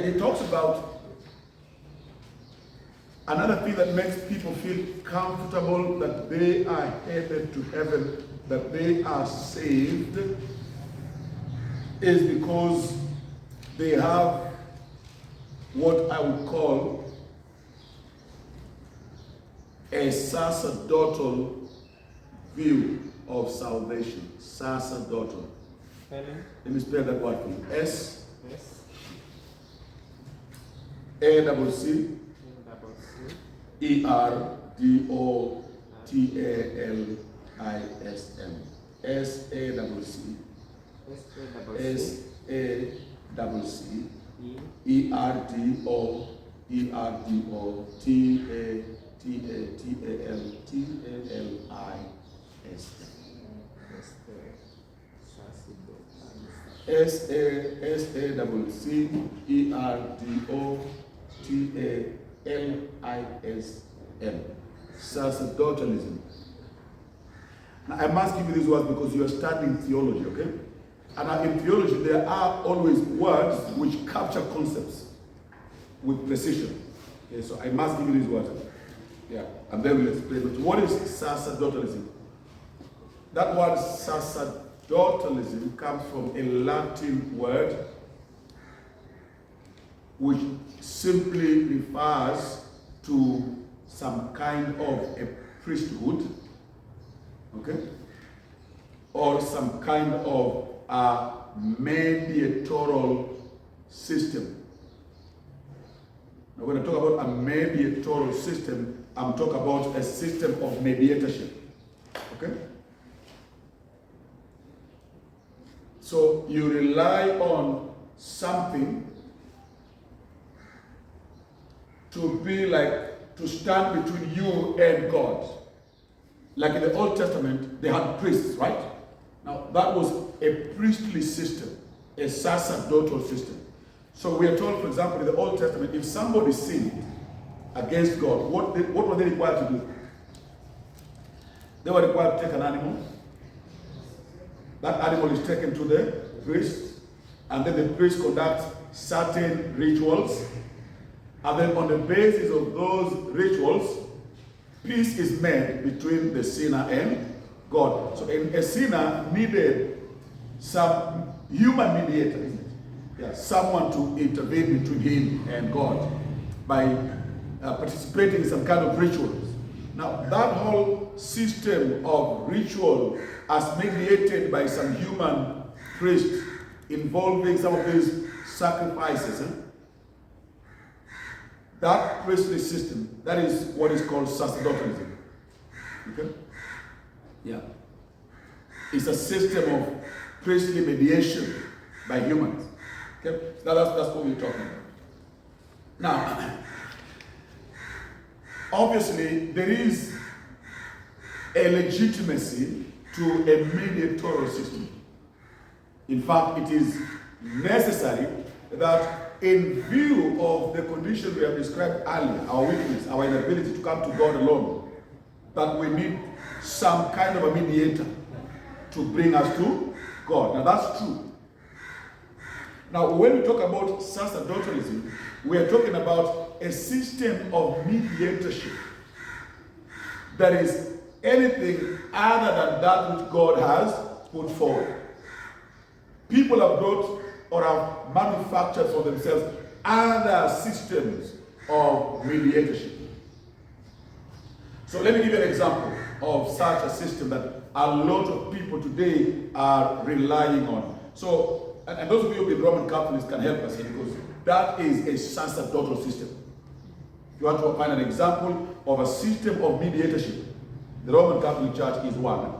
it talks about another thing that makes people feel comfortable that they are headed to heaven, that they are saved, is because they have what I would call a sacerdotal view of salvation. Sacerdotal. Let me spell that word for you. S A double C E R D O T A L I S M. S A double C S A double C E R D O T A L I S M. S A double C E R D O T A L I S M. Sacerdotalism. Now I must give you these words because you are studying theology, okay? And in theology there are always words which capture concepts with precision. Okay, so I must give you these words. Yeah, and then we'll explain. But what is sacerdotalism? That word sacerdotalism comes from a Latin word which simply refers to some kind of a priesthood, okay, or some kind of a mediatoral system. Now, when I talk about a mediatoral system, I'm talking about a system of mediatorship, okay? So you rely on something to be like, to stand between you and God. Like in the Old Testament, they had priests, right? Now, that was a priestly system, a sacerdotal system. So we are told, for example, in the Old Testament, if somebody sinned against God, what were they required to do? They were required to take an animal. That animal is taken to the priest, and then the priest conducts certain rituals. And then on the basis of those rituals, peace is made between the sinner and God. So a sinner needed some human mediator, isn't it? Yeah, someone to intervene between him and God by participating in some kind of rituals. Now, that whole system of ritual as mediated by some human priest involving some of these sacrifices, that priestly system, that is what is called sacerdotalism. Okay? Yeah. It's a system of priestly mediation by humans. Okay? Now that's what we're talking about. Now, obviously, there is a legitimacy to a mediatorial system. In fact, it is necessary that in view of the condition we have described earlier, our weakness, our inability to come to God alone, that we need some kind of a mediator to bring us to God. Now that's true. Now when we talk about sacerdotalism, we are talking about a system of mediatorship that is anything other than that which God has put forward. People have brought or have manufactured for themselves other systems of mediatorship. So let me give you an example of such a system that a lot of people today are relying on. So, and those of you who have been Roman Catholics can help us here because that is a sacerdotal system. If you want to find an example of a system of mediatorship, the Roman Catholic Church is one.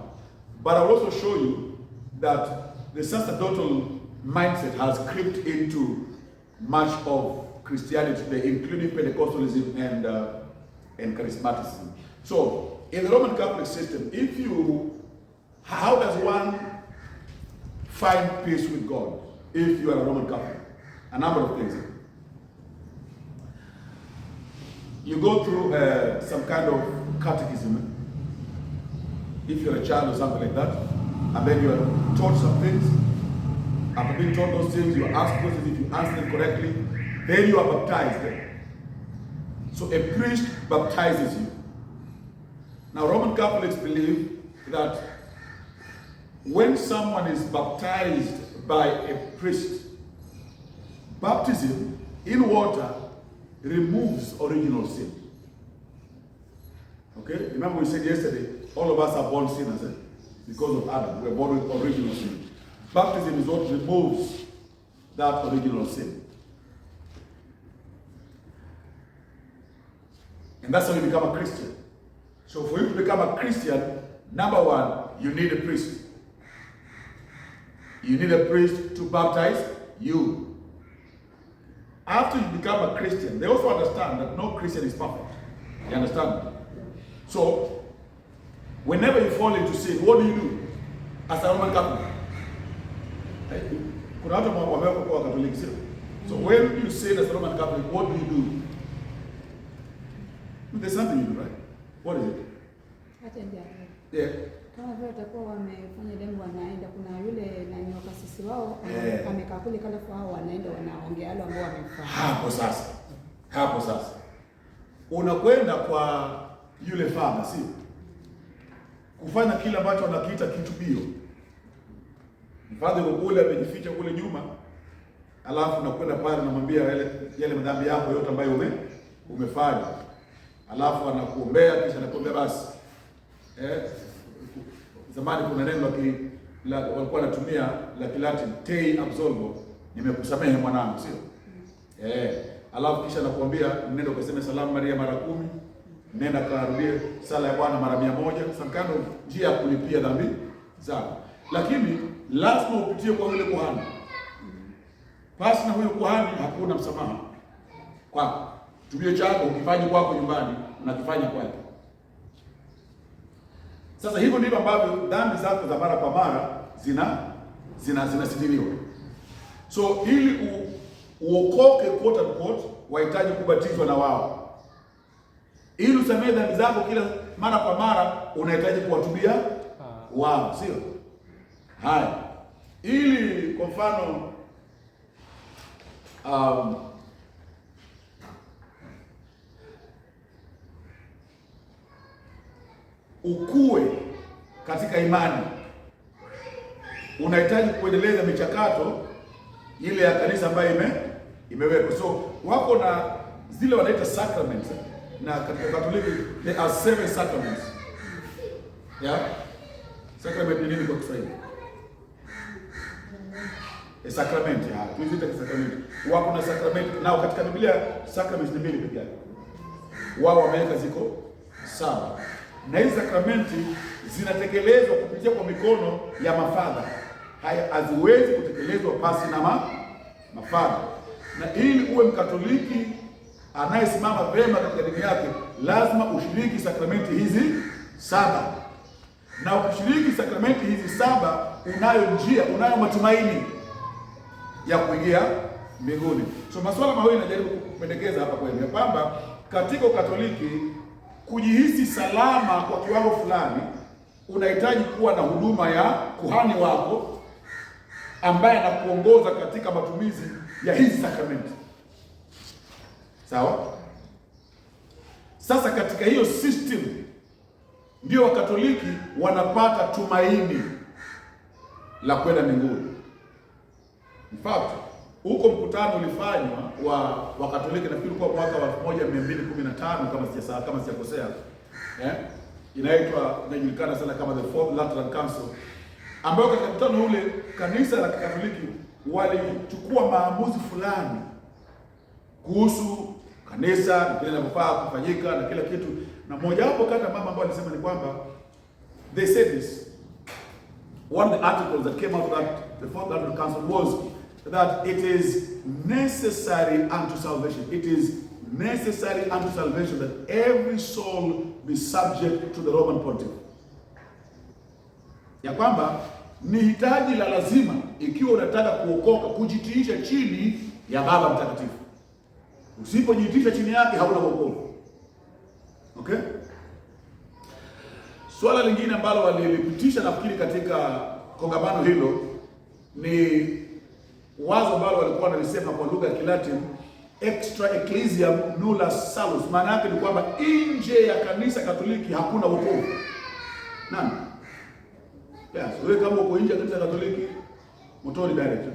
But I'll also show you that the sacerdotal mindset has crept into much of Christianity today, including Pentecostalism and charismaticism. So, in the Roman Catholic system, how does one find peace with God if you are a Roman Catholic? A number of things. You go through some kind of catechism, if you're a child or something like that, and then you are taught some things. After being taught those things, you ask questions. If you answer them correctly, then you are baptized then. So a priest baptizes you. Now Roman Catholics believe that when someone is baptized by a priest, baptism in water removes original sin. Okay? Remember we said yesterday, all of us are born sinners, because of Adam. We are born with original sin. Baptism is what removes that original sin. And that's how you become a Christian. So for you to become a Christian, number one, you need a priest. You need a priest to baptize you. After you become a Christian, they also understand that no Christian is perfect. You understand? So, whenever you fall into sin, what do? As a Roman Catholic? So when you sin as a Roman Catholic, what do? There's something you do, right? What is it? Yeah. Kama vile watakuwa wamefanya demo wanaenda, kuna yule nani wa kasisi wao amekaa kule kalafu hao wanaenda wanaongea wale ambao wamefanya. Hapo sasa. Unakwenda kwa yule father, si? Kufanya kile ambacho wanakiita kitubio. Mfadhi kule amejificha kule nyuma, alafu unakwenda pale unamwambia yale madhambi yako yote ambayo umefanya. Alafu anakuombea, kisha anakuombea basi. Zamani kuna neno walikuwa wanatumia la Kilatin, te absolvo, nimekusamehe mwanangu, sio? Alafu kisha anakuambia nenda ukaseme salamu Maria mara 10, nenda karudie sala ya Bwana mara 100, sankano njia ya kulipia dhambi zako. Lakini lazima upitie kwa yule kuhani. Pasi na huyo kuhani hakuna msamaha kwako. Tubio chako ukifanya kwako nyumbani, unakifanya kwake. Sasa hivyo ndivyo ambavyo dhambi zako za mara kwa mara zinasitiriwa. So ili uokoke quote unquote, wahitaji kubatizwa na wao. Ili usamehe dhambi zako kila mara kwa mara, unahitaji kuwatubia wao, sio? Haya. Ili kwa mfano ukue katika imani, unahitaji kuendeleza michakato ile ya kanisa ambayo imewekwa. So wako na zile wanaita sacraments, na katika Katoliki there are 7 sacraments. Yeah? Sacrament ni nini kwa Kiswahili? A sacrament, tuizite sacrament. Wako na sacrament, na katika Biblia sacraments ni 2 pekee yake. Wao wameweka ziko 7. Na hizi sakramenti zinatekelezwa kupitia kwa mikono ya mafadha. Haya haziwezi kutekelezwa pasi na mafadha. Na ili uwe Mkatoliki anayesimama vema katika dini yake, lazima ushiriki sakramenti hizi 7. Na ukishiriki sakramenti hizi 7, unayo matumaini ya kuingia mbinguni. So masuala mawili najaribu kupendekeza hapa kwenu, ya kwamba katika Ukatoliki kujihisi salama kwa kiwango fulani, unahitaji kuwa na huduma ya kuhani wako ambaye anakuongoza katika matumizi ya hizi sakramenti. Sawa? Sasa katika hiyo system ndio Wakatoliki wanapata tumaini la kwenda mbinguni. In fact, huko mkutano ulifanywa wa Katoliki, nafikiri kwa mwaka wa 1215 kama sijakosea. Inajulikana sana kama the Fourth Lateran Council, ambayo katika mkutano ule kanisa la Katoliki walichukua maamuzi fulani kuhusu kanisa na kile linalofaa kufanyika na kila kitu. Na mmoja wapo kati ya mambo ambayo alisema ni kwamba they said this, one of the articles that came out of the Fourth Lateran Council was that it is necessary unto salvation. It is necessary unto salvation that every soul be subject to the Roman Pontiff. Ya kwamba ni hitaji la lazima ikiwa unataka kuokoka, kujitiisha chini ya Baba Mtakatifu. Usipojitiisha chini yake hauna wokovu. Okay? Swala lingine ambalo walilipitisha nafikiri katika kongamano hilo ni wazo ambalo walikuwa wanalisema kwa lugha ya Kilatini, extra ecclesiam nulla salus. Maana yake ni kwamba nje ya kanisa Katoliki hakuna wokovu. Nani? Yes, wewe kama uko nje ya kanisa Katoliki, motoni direct.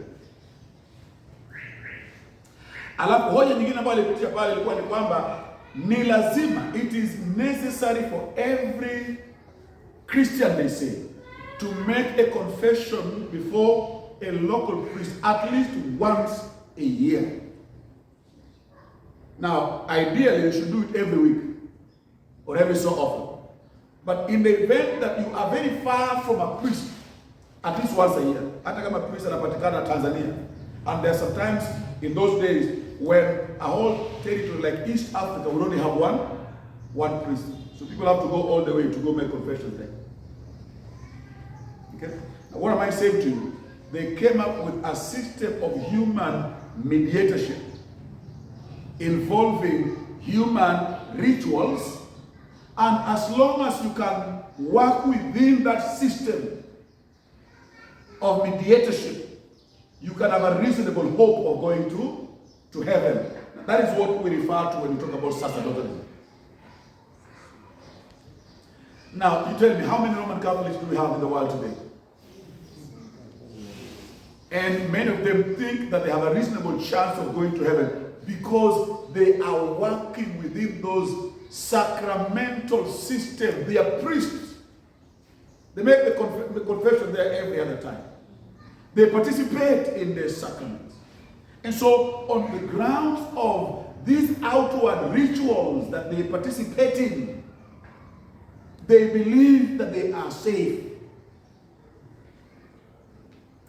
Alafu hoja nyingine ambayo alipitia pale ilikuwa ni kwamba ni lazima, it is necessary for every Christian, they say, to make a confession before a local priest at least once a year. Now, ideally, you should do it every week or every so often. But in the event that you are very far from a priest, at least once a year, hata kama priest anapatikana Tanzania, and there are sometimes in those days when a whole territory like East Africa would only have one priest. So people have to go all the way to go make confessions there. Okay? Now what am I saying to you? They came up with a system of human mediatorship involving human rituals, and as long as you can work within that system of mediatorship, you can have a reasonable hope of going to heaven. That is what we refer to when we talk about sacerdotalism. Now, you tell me, how many Roman Catholics do we have in the world today? And many of them think that they have a reasonable chance of going to heaven because they are working within those sacramental systems. They are priests. They make the confession there every other time. They participate in the sacraments. And so, on the grounds of these outward rituals that they participate in, they believe that they are safe.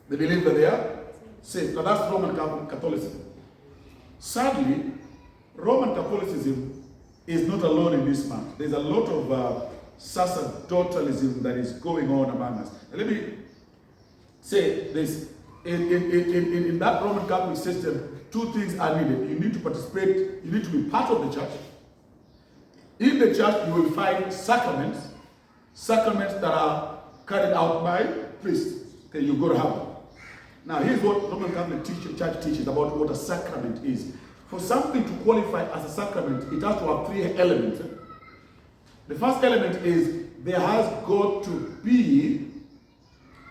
They believe that they are safe. Now that's Roman Catholicism. Sadly, Roman Catholicism is not alone in this matter. There's a lot of sacerdotalism that is going on among us. And let me say this. In that Roman Catholic system, two things are needed. You need to participate, you need to be part of the church. In the church, you will find sacraments that are carried out by priests. Okay, you go to heaven. Now, here's what Roman Catholic Church teaches about what a sacrament is. For something to qualify as a sacrament, it has to have three elements. The first element is there has got to be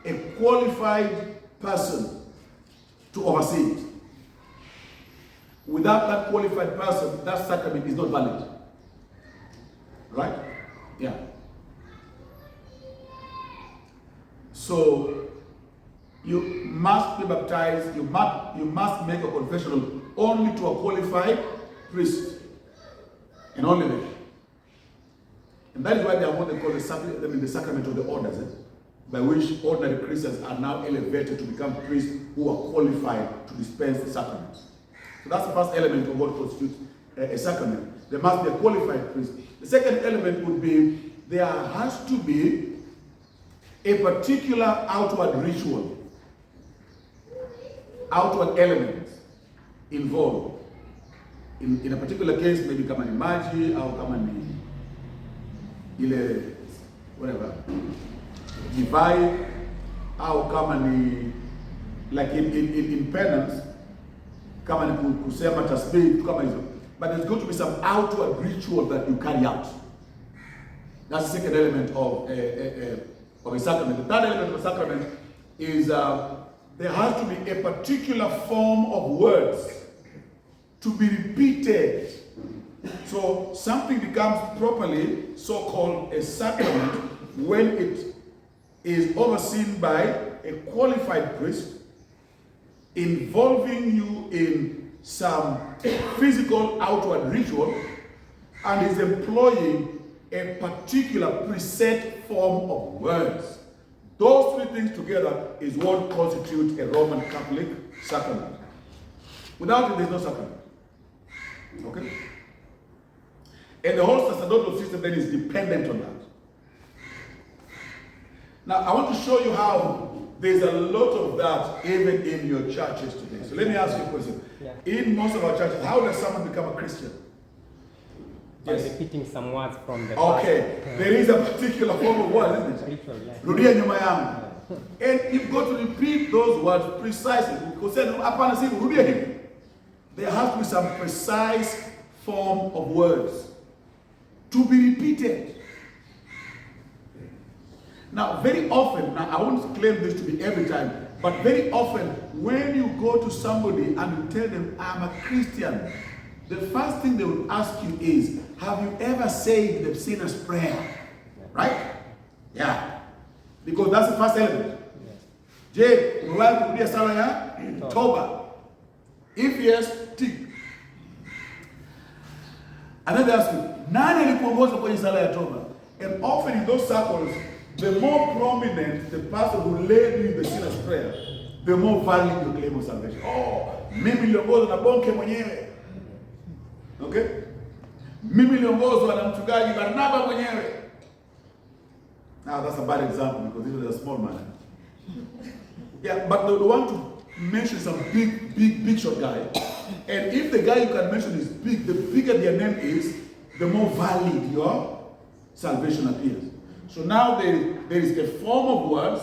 a qualified person to oversee it. Without that qualified person, that sacrament is not valid. Right? Yeah. So, you must be baptized, you must make a confessional only to a qualified priest. And only then. And that is why they are what they call the sacrament of the orders, by which ordinary Christians are now elevated to become priests who are qualified to dispense the sacraments. So that's the first element of what constitutes a sacrament. There must be a qualified priest. The second element would be there has to be a particular outward ritual, outward element involved. In a particular case, maybe kama ni maji au kama ni ile whatever divide au kama ni like in penance kama ni kusema tasbih kama hizo. But there's going to be some outward ritual that you carry out. That's the second element of a sacrament. The third element of a sacrament is there has to be a particular form of words to be repeated. So something becomes properly so-called a sacrament when it is overseen by a qualified priest, involving you in some physical outward ritual, and is employing a particular preset form of words. Those three things together is what constitutes a Roman Catholic sacrament. Without it, there's no sacrament. Okay? And the whole sacerdotal system then is dependent on that. Now, I want to show you how there's a lot of that even in your churches today. So let me ask you a question. Yeah. In most of our churches, how does someone become a Christian? By repeating some words from the Okay, there is a particular form of word, isn't it? ritual, yeah. Rudia nyuma yangu. And you've got to repeat those words precisely. Because then, hapana si rudia hivi. there has to be some precise form of words to be repeated. Now, very often, now I won't claim this to be every time, but very often, when you go to somebody and you tell them, I'm a Christian, the first thing they will ask you is, have you ever said the sinner's prayer? Right? Yeah. Because that's the first element. Je, umewahi kurudia sala ya toba? If yes, tick. And then they ask you, nani alikuongoza kwenye sala ya toba? And often in those circles, the more prominent the person who led you in the sinner's prayer, the more valid your claim of salvation. Oh, mimi niliongozwa na bonke mwenyewe. Okay? Mimi niliongozwa na mchungaji Barnaba mwenyewe. Now that's a bad example because this is a small man. Yeah, but they would want to mention some big shot guy. And if the guy you can mention is big, the bigger their name is, the more valid your salvation appears. So now there is a form of words,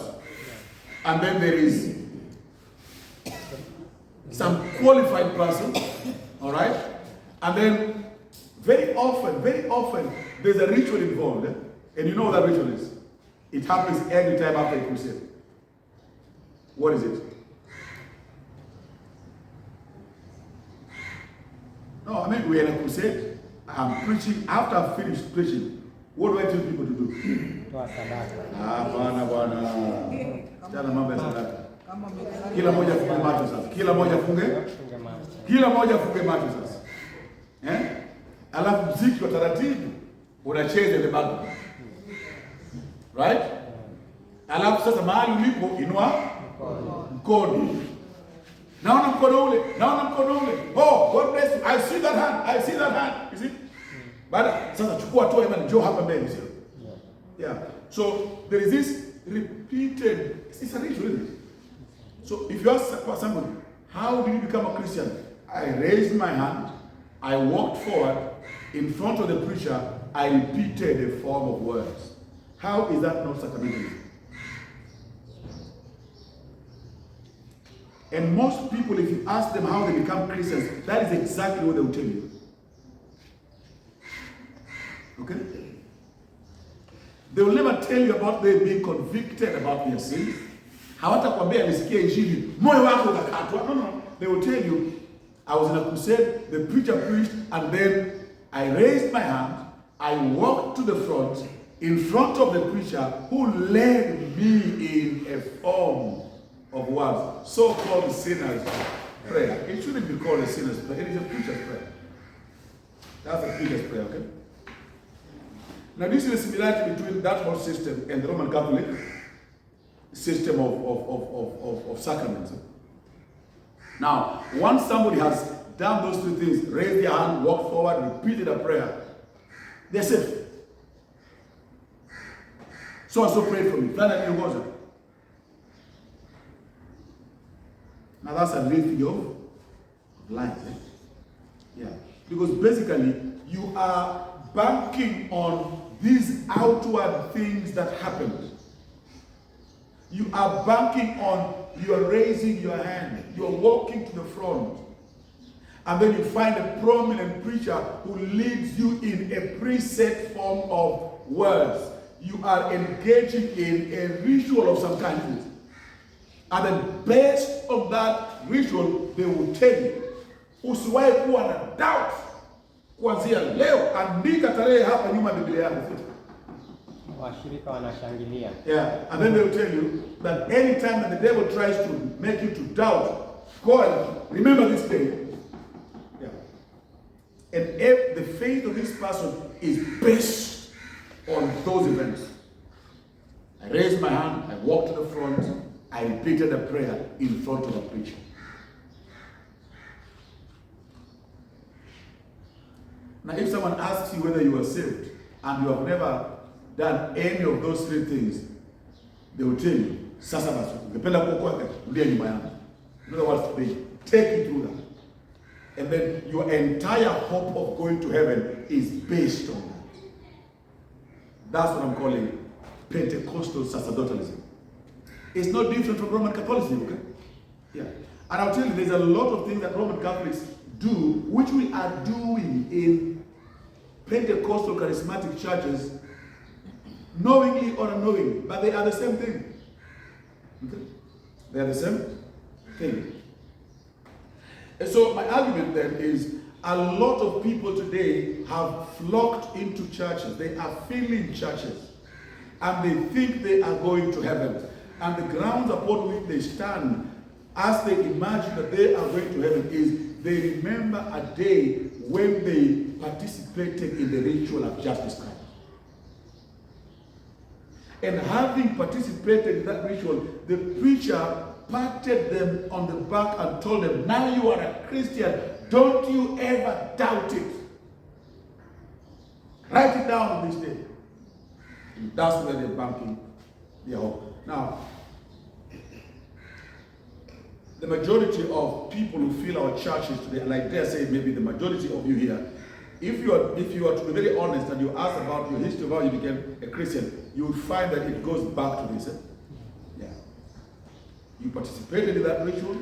and then there is some qualified person, all right? And then very often, there's a ritual involved. And you know what that ritual is? It happens every time after a crusade. What is it? No, I mean, we're in a crusade. I'm preaching. After I've finished preaching, what do I tell people to do? Bwana. Tena mambo ya sadaka. Kila moja funge macho sasa. Kila moja funge macho sasa. Alafu mziki wa taratibu unacheza the background. Right? Alafu sasa mahali ulipo inua mkono. Naona mkono ule. Oh, God bless you. I see that hand. You see? But sasa chukua tu imani njoo hapa mbele sio? Yeah. So there is this repeated, it's a ritual, isn't it? So if you ask somebody, how did you become a Christian? I raised my hand, I walked forward, in front of the preacher, I repeated a form of words. How is that not sacramental? And most people, if you ask them how they become Christians, that is exactly what they will tell you. Okay? They will never tell you about them being convicted about their sins. Hawatakwambia nisikia injili, moyo wako ukakatwa. No. They will tell you, I was in a crusade, the preacher preached, and then I raised my hand, I walked to the front, in front of the preacher, who led me in a form of words, so-called sinner's prayer. It shouldn't be called a sinner's prayer, it is a preacher's prayer. That's a preacher's prayer, okay? Now this is a similarity between that whole system and the Roman Catholic system of sacraments. Now, once somebody has done those two things, raised their hand, walked forward, repeated a prayer, they're safe. So prayed for me. Now that's a lifting of light. Yeah. Because basically, you are banking on these outward things that happened. You are banking on, you are raising your hand, you are walking to the front, and then you find a prominent preacher who leads you in a preset form of words. You are engaging in a ritual of some kind. And then based on that ritual, they will tell you, usiwahi kuwa na doubt. Kuanzia leo, andika tarehe hapa nyuma Biblia yako. Washirika wanashangilia. Yeah, and then they will tell you that any time that the devil tries to make you to doubt, go and remember this day. Yeah. And if the faith of this person is based on those events. I raised my hand, I walked to the front, I repeated a prayer in front of a preacher. Now, if someone asks you whether you are saved and you have never done any of those three things, they will tell you, sasa basi, ungependa kuokoka, rudia nyuma yangu. In other words, they take you through that. And then your entire hope of going to heaven is based on that. That's what I'm calling Pentecostal sacerdotalism. It's not different from Roman Catholicism, okay? Yeah. And I'll tell you, there's a lot of things that Roman Catholics do, which we are doing in Pentecostal charismatic churches, knowingly or unknowingly, but they are the same thing. Okay? They are the same thing. And so my argument then is, a lot of people today have flocked into churches. They are filling churches. And they think they are going to heaven. And the grounds upon which they stand as they imagine that they are going to heaven is they remember a day when they participated in the ritual I've just described. And having participated in that ritual, the preacher patted them on the back and told them, now you are a Christian. Don't you ever doubt it. Write it down on this day. And that's where they're banking their hope. Now, the majority of people who fill our churches today, and I dare say maybe the majority of you here, if you are to be very honest and you ask about your history of how you became a Christian, you will find that it goes back to this. Yeah. You participated in that ritual,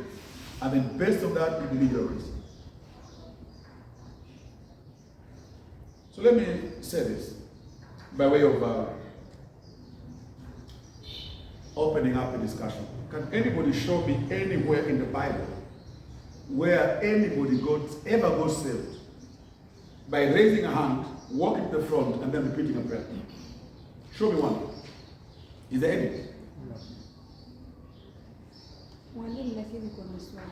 and then based on that, you believe you're a Christian. So let me say this by way of opening up a discussion. Can anybody show me anywhere in the Bible where anybody ever got saved by raising a hand, walking to the front, and then repeating a prayer? Show me one. Is there any? Mwalimu, lakini kuna swali.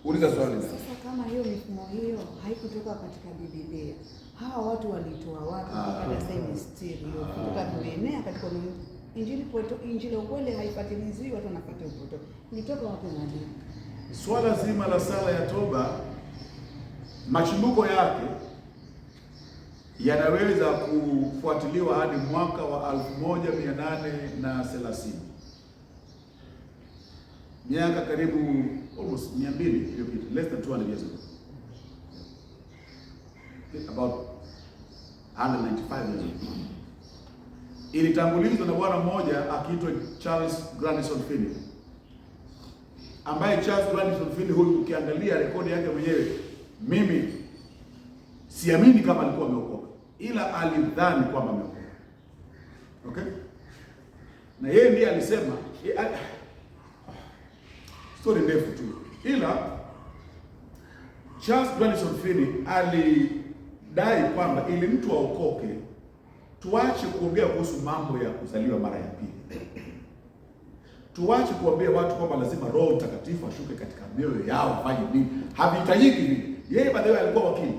Uliza swali. Sasa kama hiyo mifumo hiyo haikutoka katika Biblia, hawa watu walitoa wapi mpaka sasa hivi still kutoka kuenea katika Injili ukweli haifatilizwi, watu wanafuata upotofu. Nitoka wapi mwalimu? Swala zima la sala ya toba, machimbuko yake yanaweza kufuatiliwa hadi mwaka wa 1830. Miaka karibu almost 200 iliyopita, less than 200 years ago. About 195 years ago. Ilitangulizwa na bwana mmoja akiitwa Charles Grandison Finney, ambaye Charles Grandison Finney huyu, ukiangalia rekodi yake mwenyewe, mimi siamini kama alikuwa ameokoka, ila alidhani kwamba ameokoka. Okay? Na yeye ndiye alisema, story ndefu tu, ila Charles Grandison Finney alidai kwamba ili mtu aokoke, tuache kuongea kuhusu mambo ya kuzaliwa mara ya pili. Tuache kuambia watu kwamba lazima Roho Mtakatifu ashuke katika mioyo yao afanye nini. Havihitajiki hivi. Yeye baadaye alikuwa wakili.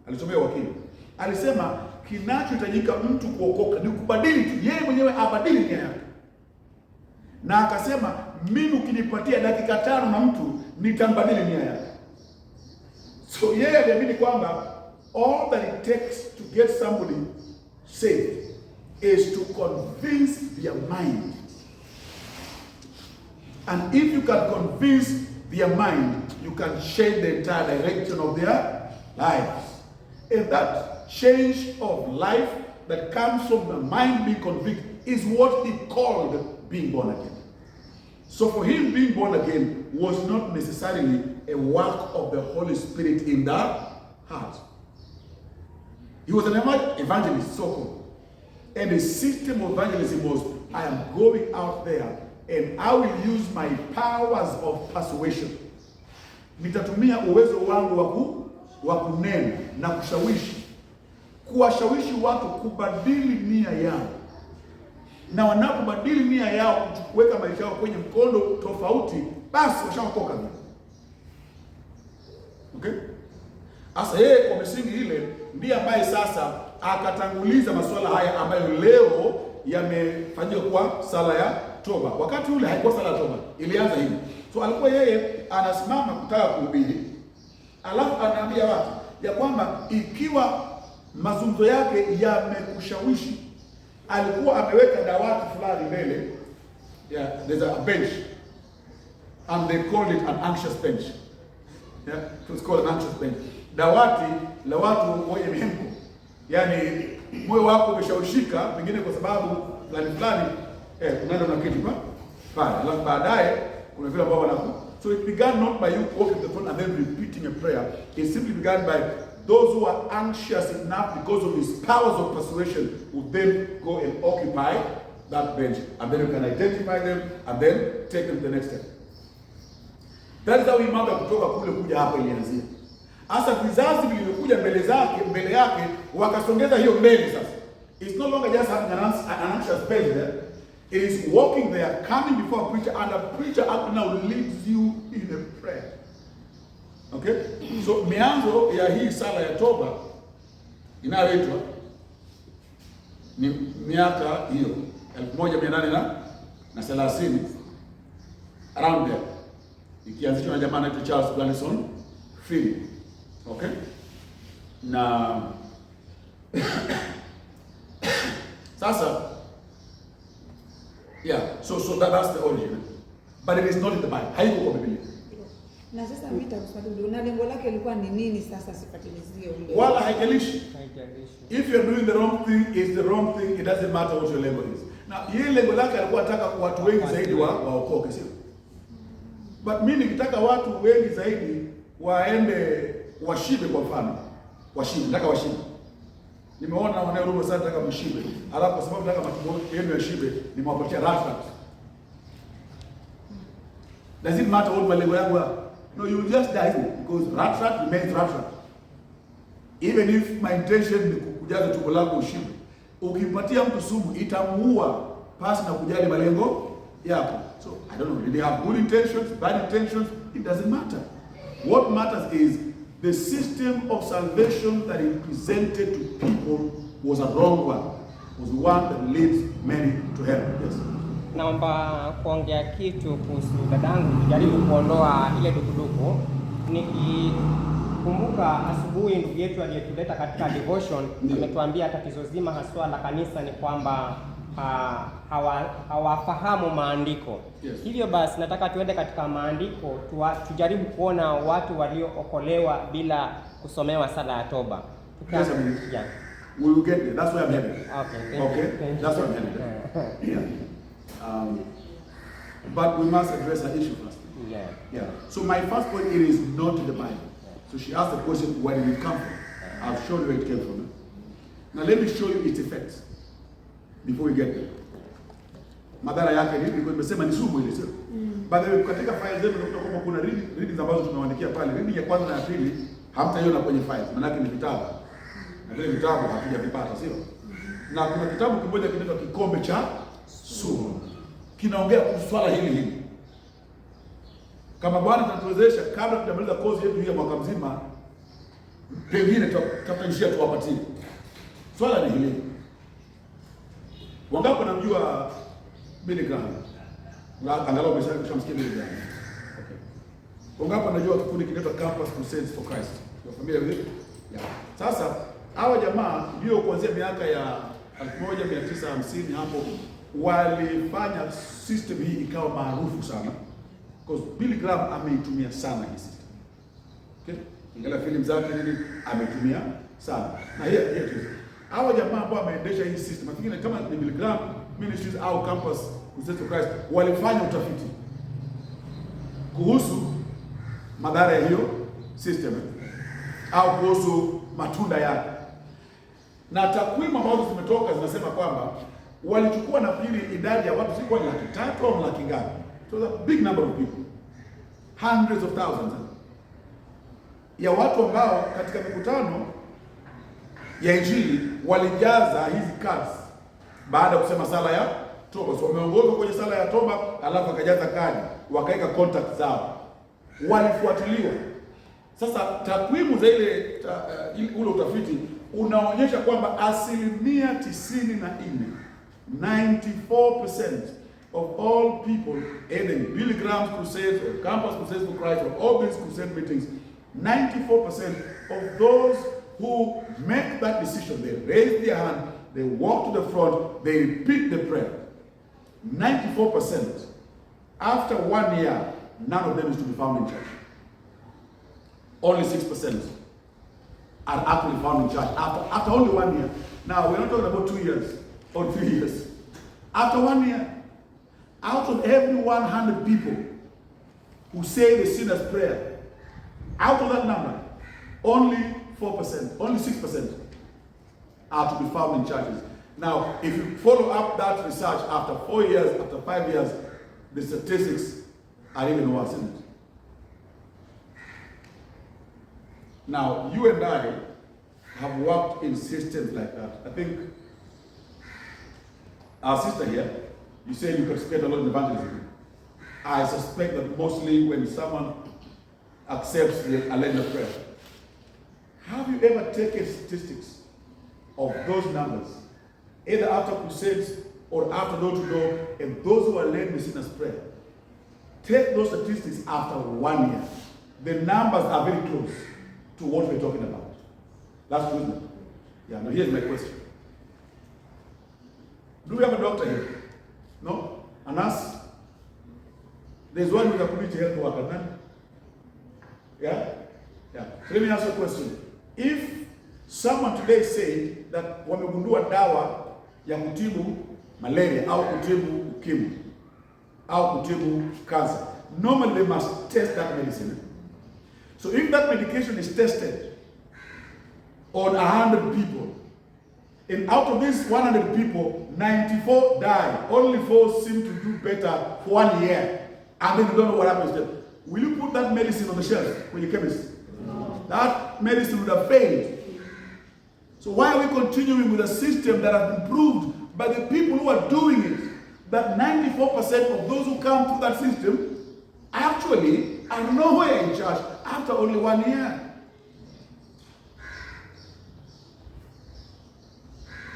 Alisomea wakili. Alisema kinachohitajika mtu kuokoka ni kubadili tu. Yeye mwenyewe abadili nia yake. Na akasema mimi ukinipatia dakika 5 na mtu nitambadili nia yake. So yeye aliamini kwamba all that it takes to get somebody saved is to convince their mind. And if you can convince their mind, you can change the entire direction of their lives. And that change of life that comes from the mind being convicted is what he called being born again. So for him, being born again was not necessarily a work of the Holy Spirit in the heart. He was an evangelist, so-called. And the system of evangelism was, I am going out there and I will use my powers of persuasion. Nitatumia uwezo wangu wa kunena na kushawishi. Kuwashawishi watu kubadili nia yao. Na wanapobadili nia yao, kuweka maisha yao kwenye mkondo tofauti, basi washaokoka. Okay? Asa yeye kwa misingi ile ndiye ambaye sasa akatanguliza masuala haya ambayo leo yamefanyika kwa sala ya toba. Wakati ule haikuwa sala ya toba, ilianza hivi. So alikuwa yeye anasimama kutaka kuhubiri, alafu anaambia watu ya kwamba ikiwa mazungumzo yake yamekushawishi, alikuwa ameweka dawati fulani mbele. Yeah, there's a bench and they called it an anxious bench. Yeah, it was called an anxious bench. Dawati la watu wenye mihemko. Yaani moyo wako umeshawishika pengine kwa sababu fulani unaenda na kitu pale. Alafu baadaye kuna vile ambao So it began not by you walking the front and then repeating a prayer. It simply began by those who are anxious enough because of his powers of persuasion would then go and occupy that bench. And then you can identify them and then take them to the next step. That is how hii mambo ya kutoka kule kuja hapa ilianzia. Hasa vizazi vilivyokuja mbele yake wakasongeza hiyo mbele sasa. It's no longer just having an anxious space there. It is walking there, coming before a preacher, and a preacher up now leads you in a prayer. Okay? So mianzo ya hii sala ya toba inayoitwa ni miaka hiyo 1830 around there. Ikianzishwa na jamaa anaitwa Charles Grandison Field. Okay? Na sasa yeah, so that's the origin. But it is not in the Bible. Haiko kwa Biblia. Na sasa mimi nitakufuatilia. Na lengo lake lilikuwa ni nini sasa sifatilizie ule? Wala haijalishi. If you're doing the wrong thing, it's the wrong thing. It doesn't matter what your label is. Now, yeye lengo lake alikuwa anataka watu wengi zaidi waokoke, sio? But mimi nikitaka watu wengi zaidi waende washibe kwa mfano. Nataka washibe. Nimeona wanaorumo sana nataka mshibe. Alafu kwa sababu nataka matumbo yenu yashibe, nimewapatia rat. Does it matter what malengo yangu? No, you will just die because rat remains rat. Even if my intention ni kukujaza tumbo lako ushibe, ukimpatia mtu sumu itamuua pasi na kujali malengo yako. So I don't know, did they have good intentions, bad intentions? It doesn't matter. What matters is the system of salvation that he presented to people was a wrong one. Was one that leads many to heaven. Yes. Naomba kuongea kitu kuhusu dadangu, jaribu kuondoa ile dukuduku. Nikikumbuka asubuhi ndugu yetu aliyetuleta katika devotion ametuambia tatizo zima haswa la kanisa ni kwamba hawafahamu maandiko. Yes. Hivyo basi nataka tuende katika maandiko tujaribu kuona watu waliookolewa bila kusomewa sala ya toba. Yes, yeah. We will get there. That's why I'm headed. Okay. That's why I'm headed. Yeah. But we must address her issue first. Yeah. So my first point, it is not in the Bible. So she asked the question, where did it come from? I've shown you where it came from. Now let me show you its effects before we get there. Madhara yake ni because nimesema ni sumu ile, sio? By the way, katika file zetu unakuta kwamba kuna readings ambazo tumewaandikia pale. Reading ya kwanza na ya pili hamtaiona kwenye files, maana yake ni vitabu. Na vile vitabu hatujavipata, sio? Na kuna kitabu kimoja kinaitwa Kikombe cha Sumu. Kinaongea kuhusu swala hili. Kama Bwana atatuwezesha kabla tutamaliza kozi yetu hii ya mwaka mzima, pengine tutatanishia tuwapatie. Swala ni hili. Wangapi wanamjua Billy Graham? Angalau umeshamsikia Billy Graham. Okay. Wangapi wanajua kikundi kinaitwa Campus Crusades for Christ? Kwa familia hiyo? Yeah. Sasa hawa jamaa ndio kuanzia miaka ya 1950 hapo walifanya system hii ikawa maarufu sana. Because Billy Graham ameitumia sana hii system. Okay? Ingawa film zake nini ameitumia sana. Na hiyo tu. Hawa jamaa ambao wameendesha hii system, nafikiri kama ni Billy Graham Ministries au Campus Crusades for Christ, walifanya utafiti kuhusu madhara ya hiyo system au kuhusu matunda yake. Na takwimu ambazo zimetoka zinasema kwamba walichukua nafikiri idadi ya watu sikuwa 300,000 au 100,000. So it's a big number of people. Hundreds of thousands ya watu ambao katika mikutano ya Injili walijaza hizi cards baada ya kusema sala ya toba. So wameongozwa kwenye sala ya toba, alafu akajaza kadi, wakaweka contact zao. Walifuatiliwa. Sasa takwimu za ule utafiti unaonyesha kwamba 94%, 94% of all people in Billy Graham's crusades or Campus Crusades for Christ or all these crusade meetings, 94% of those who make that decision, they raise their hand, they walk to the front, they repeat the prayer. 94%. After 1 year, none of them is to be found in church. Only 6% are actually found in church after only 1 year. Now, we're not talking about 2 years or 3 years. After 1 year, out of every 100 people, who say the sinner's prayer, out of that number, only 4%, only 6% are to be found in churches. Now, if you follow up that research after 4 years, after 5 years, the statistics are even worse, isn't it? Now, you and I have worked in systems like that. I think our sister here, you said you could spend a lot in evangelism. I suspect that mostly when someone accepts a lane of prayer, have you ever taken statistics of those numbers, either after crusades or after door-to-door, and those who are led with sinners' prayer? Take those statistics after 1 year. The numbers are very close to what we're talking about. That's true, isn't it? Yeah, now here's my question. Do we have a doctor here? No? A nurse? There's one with a community health worker, none? Yeah? Yeah. So let me ask you a question. If someone today said that wamegundua dawa ya kutibu malaria au kutibu ukimwi au kutibu cancer, normally they must test that medicine. So if that medication is tested on 100 people, and out of these 100 people, 94 die, only 4 seem to do better for 1 year, and then you don't know what happens to them, will you put that medicine on the shelf with your chemist? No. That medicine would have failed. So why are we continuing with a system that has been proved by the people who are doing it, that 94% of those who come through that system actually are nowhere in church after only 1 year?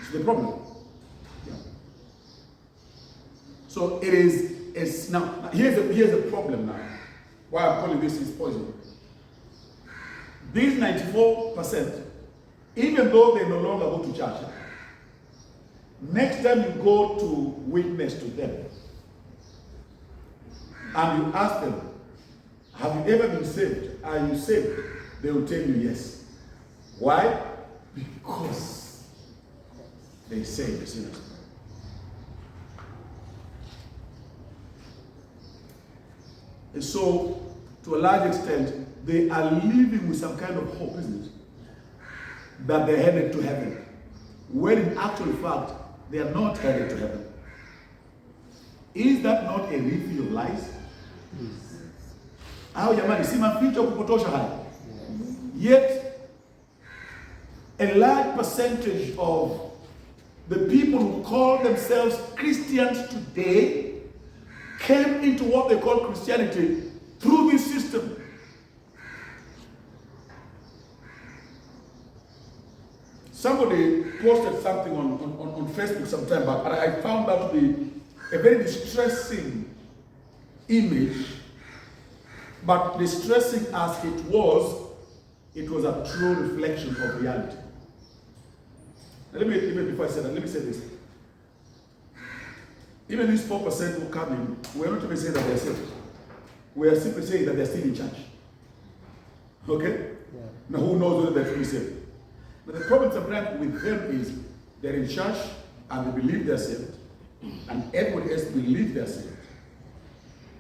It's the problem. Yeah. So it is now here's the problem now. Why I'm calling this is poison. These 94%, even though they no longer go to church, next time you go to witness to them and you ask them, have you ever been saved? Are you saved? They will tell you yes. Why? Because they say the sinners. And so, to a large extent, they are living with some kind of hope, isn't it? That they're headed to heaven. When in actual fact, they are not headed to heaven. Is that not a refill of lies? Au jamani, si maficho kupotosha haya. Yet, a large percentage of the people who call themselves Christians today came into what they call Christianity through this system. Somebody posted something on Facebook some time back, and I found that to be a very distressing image, but distressing as it was a true reflection of reality. Now let me before I say that, let me say this. Even these 4% who come in, we're not even saying that they're saved. We are simply saying that they're still in church. Okay? Yeah. Now who knows whether they're truly saved? But the problem sometimes with them is they're in church and they believe they're saved, and everybody else believes they're saved.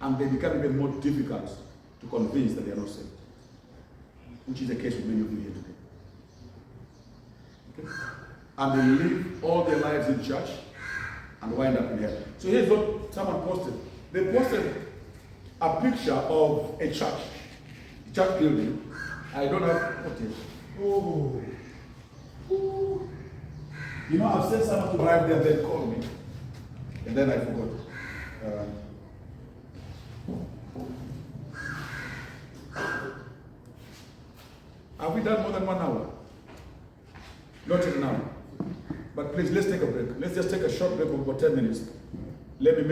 And they become even more difficult to convince that they're not saved. Which is the case with many of you here today. Okay? And they live all their lives in church and wind up in heaven. So here's what someone posted. They posted a picture of a church building. I don't have what is. Oh. Ooh. You know, I've sent someone to arrive there, they called me. And then I forgot. Have we done more than 1 hour? Not even now. But please, let's take a break. Let's just take a short break of about 10 minutes. Let me